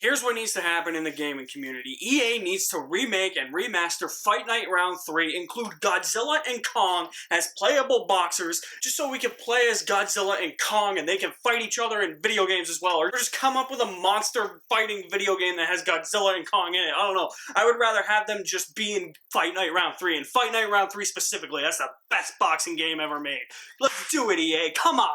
Here's what needs to happen in the gaming community. EA needs to remake and remaster Fight Night Round 3, include Godzilla and Kong as playable boxers, just so we can play as Godzilla and Kong and they can fight each other in video games as well, or just come up with a monster fighting video game that has Godzilla and Kong in it. I don't know. I would rather have them just be in Fight Night Round 3, and Fight Night Round 3 specifically, that's the best boxing game ever made. Let's do it, EA. Come on!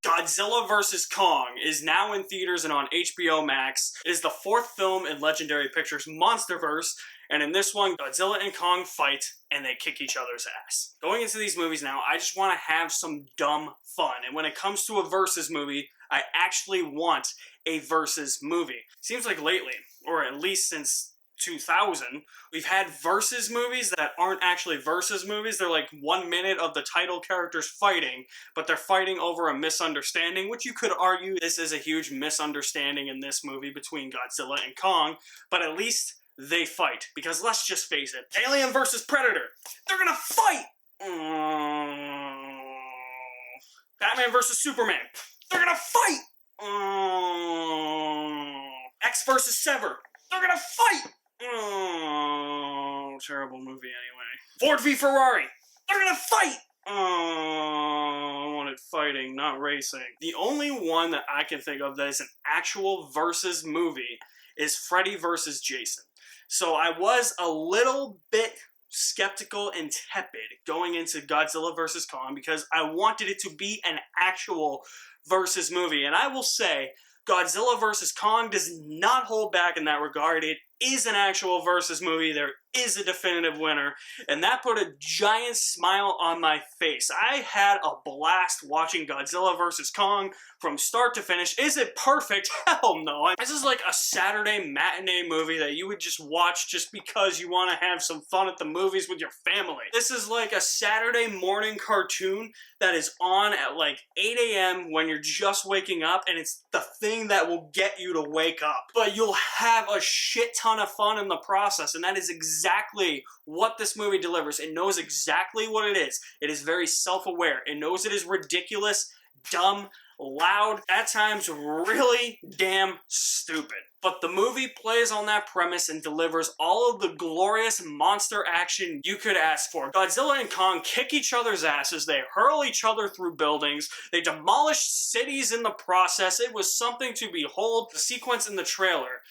Godzilla vs. Kong is now in theaters and on HBO Max. It is the fourth film in Legendary Pictures' MonsterVerse, and in this one, Godzilla and Kong fight, and they kick each other's ass. Going into these movies now, I just want to have some dumb fun, and when it comes to a versus movie, I actually want a versus movie. Seems like lately, or at least since 2000, we've had versus movies that aren't actually versus movies. They're like 1 minute of the title characters fighting, but they're fighting over a misunderstanding, which you could argue this is a huge misunderstanding in this movie between Godzilla and Kong, but at least they fight. Because let's just face it, Alien versus Predator, they're gonna fight! Batman versus Superman, they're gonna fight! X versus Sever, they're gonna fight! Oh, terrible movie anyway. Ford v Ferrari, they're gonna fight! Oh, I wanted fighting, not racing. The only one that I can think of that is an actual versus movie is Freddy vs. Jason. So I was a little bit skeptical and tepid going into Godzilla vs. Kong because I wanted it to be an actual versus movie. And I will say, Godzilla vs. Kong does not hold back in that regard. It is an actual versus movie. There is a definitive winner, and that put a giant smile on my face. I had a blast watching Godzilla vs. Kong from start to finish. Is it perfect? Hell no. This is like a Saturday matinee movie that you would just watch just because you want to have some fun at the movies with your family. This is like a Saturday morning cartoon that is on at like 8 a.m. when you're just waking up, and it's the thing that will get you to wake up. But you'll have a shit ton of fun in the process, and that is exactly what this movie delivers. It knows exactly what it is. It is very self-aware. It knows it is ridiculous, dumb, loud, at times really damn stupid. But the movie plays on that premise and delivers all of the glorious monster action you could ask for. Godzilla and Kong kick each other's asses, they hurl each other through buildings, they demolish cities in the process. It was something to behold. The sequence in the trailer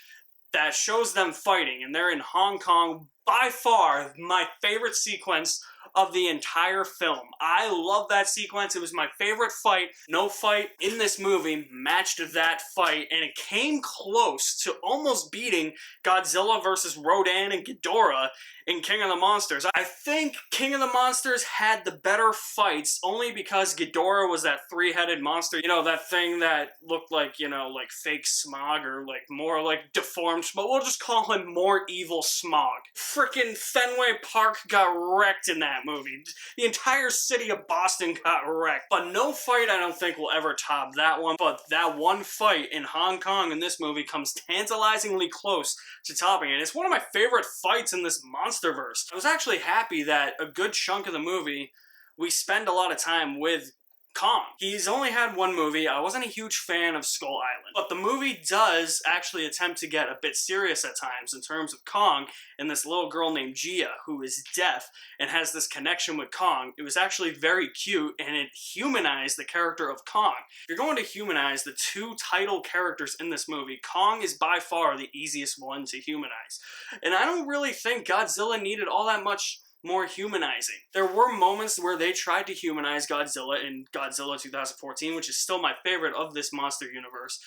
that shows them fighting, and they're in Hong Kong, by far my favorite sequence of the entire film. I love that sequence. It was my favorite fight. No fight in this movie matched that fight, and it came close to almost beating Godzilla vs. Rodan and Ghidorah in King of the Monsters. I think King of the Monsters had the better fights only because Ghidorah was that three-headed monster. You know, that thing that looked like, you know, like fake Smog or like more like deformed Smog. We'll just call him more evil Smog. Frickin' Fenway Park got wrecked in that movie. The entire city of Boston got wrecked. But no fight I don't think will ever top that one. But that one fight in Hong Kong in this movie comes tantalizingly close to topping it. It's one of my favorite fights in this MonsterVerse. I was actually happy that a good chunk of the movie we spend a lot of time with Kong. He's only had one movie. I wasn't a huge fan of Skull Island, but the movie does actually attempt to get a bit serious at times in terms of Kong and this little girl named Gia who is deaf and has this connection with Kong. It was actually very cute, and it humanized the character of Kong. If you're going to humanize the two title characters in this movie, Kong is by far the easiest one to humanize. And I don't really think Godzilla needed all that much more humanizing. There were moments where they tried to humanize Godzilla in Godzilla 2014, which is still my favorite of this monster universe.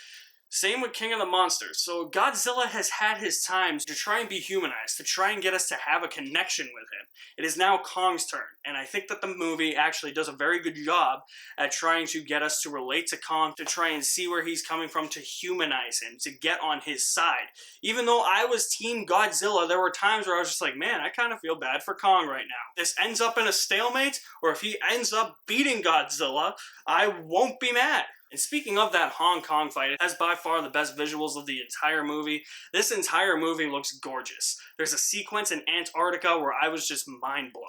Same with King of the Monsters. So Godzilla has had his times to try and be humanized, to try and get us to have a connection with him. It is now Kong's turn, and I think that the movie actually does a very good job at trying to get us to relate to Kong, to try and see where he's coming from, to humanize him, to get on his side. Even though I was Team Godzilla, there were times where I was just like, man, I kind of feel bad for Kong right now. This ends up in a stalemate, or if he ends up beating Godzilla, I won't be mad. And speaking of that Hong Kong fight, it has by far the best visuals of the entire movie. This entire movie looks gorgeous. There's a sequence in Antarctica where I was just mind blown.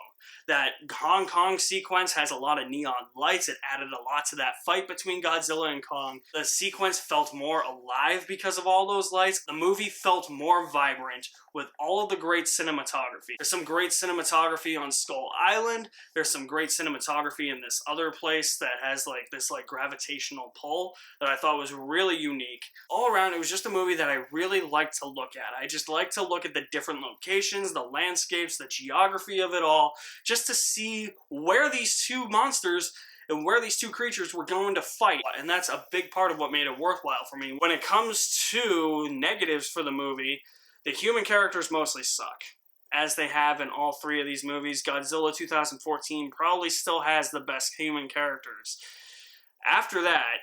That Hong Kong sequence has a lot of neon lights. It added a lot to that fight between Godzilla and Kong. The sequence felt more alive because of all those lights. The movie felt more vibrant with all of the great cinematography. There's some great cinematography on Skull Island. There's some great cinematography in this other place that has like this like gravitational pull that I thought was really unique. All around, it was just a movie that I really liked to look at. I just like to look at the different locations, the landscapes, the geography of it all, just to see where these two monsters and where these two creatures were going to fight. And that's a big part of what made it worthwhile for me. When it comes to negatives for the movie, the human characters mostly suck, as they have in all three of these movies. Godzilla 2014 probably still has the best human characters. After that,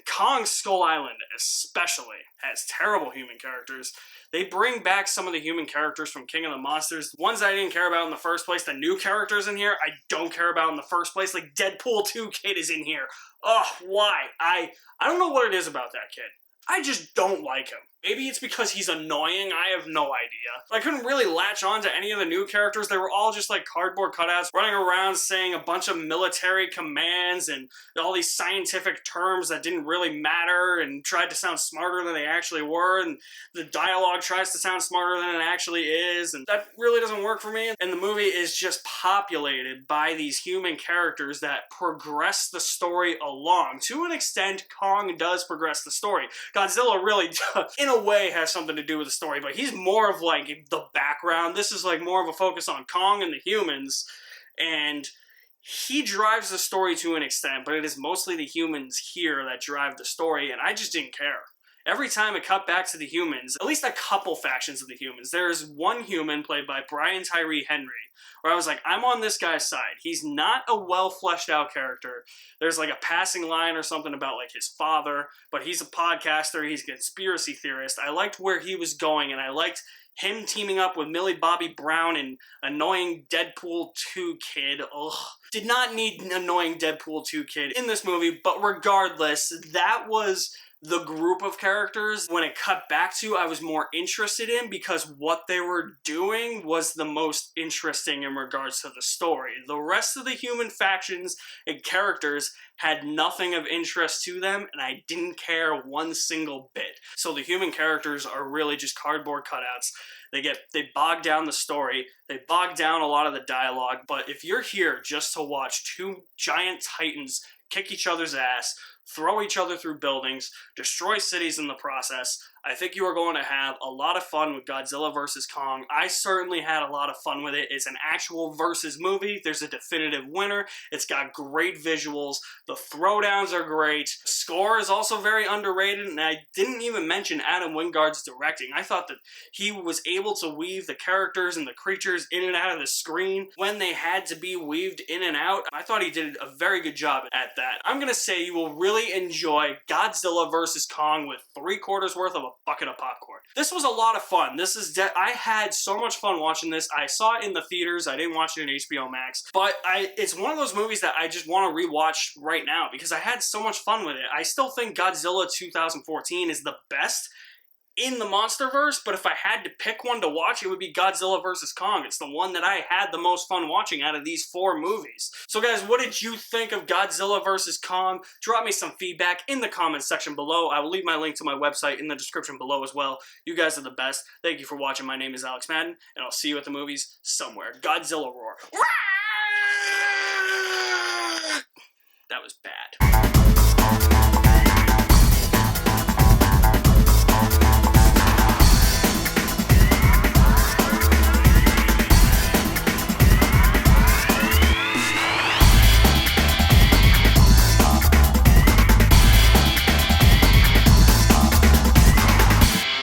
Kong Skull Island especially has terrible human characters. They bring back some of the human characters from King of the Monsters. Ones I didn't care about in the first place. The new characters in here, I don't care about in the first place. Like Deadpool 2 kid is in here. Ugh, why? I don't know what it is about that kid. I just don't like him. Maybe it's because he's annoying, I have no idea. I couldn't really latch on to any of the new characters. They were all just like cardboard cutouts, running around saying a bunch of military commands and all these scientific terms that didn't really matter and tried to sound smarter than they actually were, and the dialogue tries to sound smarter than it actually is, and that really doesn't work for me. And the movie is just populated by these human characters that progress the story along. To an extent, Kong does progress the story. Godzilla really does. In a way has something to do with the story, but he's more of like the background. This is like more of a focus on Kong and the humans, and he drives the story to an extent, but it is mostly the humans here that drive the story, and I just didn't care. Every time it cut back to the humans, at least a couple factions of the humans, there's one human played by Brian Tyree Henry, where I was like, I'm on this guy's side. He's not a well-fleshed-out character. There's like a passing line or something about like his father, but he's a podcaster, he's a conspiracy theorist. I liked where he was going, and I liked him teaming up with Millie Bobby Brown and annoying Deadpool 2 kid. Ugh. Did not need annoying Deadpool 2 kid in this movie, but regardless, that was the group of characters when it cut back to I was more interested in, because what they were doing was the most interesting in regards to the story. The rest of the human factions and characters had nothing of interest to them, and I didn't care one single bit. So the human characters are really just cardboard cutouts. They bog down the story, they bog down a lot of the dialogue, but if you're here just to watch two giant titans kick each other's ass, throw each other through buildings, destroy cities in the process, I think you are going to have a lot of fun with Godzilla vs. Kong. I certainly had a lot of fun with it. It's an actual versus movie. There's a definitive winner. It's got great visuals. The throwdowns are great. The score is also very underrated, and I didn't even mention Adam Wingard's directing. I thought that he was able to weave the characters and the creatures in and out of the screen when they had to be weaved in and out. I thought he did a very good job at that. I'm going to say you will really enjoy Godzilla vs. Kong with 3/4 worth of a bucket of popcorn. This was a lot of fun. I had so much fun watching this. I saw it in the theaters. I didn't watch it in HBO Max, but it's one of those movies that I just want to rewatch right now because I had so much fun with it. I still think Godzilla 2014 is the best in the Monsterverse, but if I had to pick one to watch, it would be Godzilla vs. Kong. It's the one that I had the most fun watching out of these 4 movies. So guys, what did you think of Godzilla vs. Kong? Drop me some feedback in the comments section below. I will leave my link to my website in the description below as well. You guys are the best. Thank you for watching. My name is Alex Madden, and I'll see you at the movies somewhere. Godzilla roar. That was bad.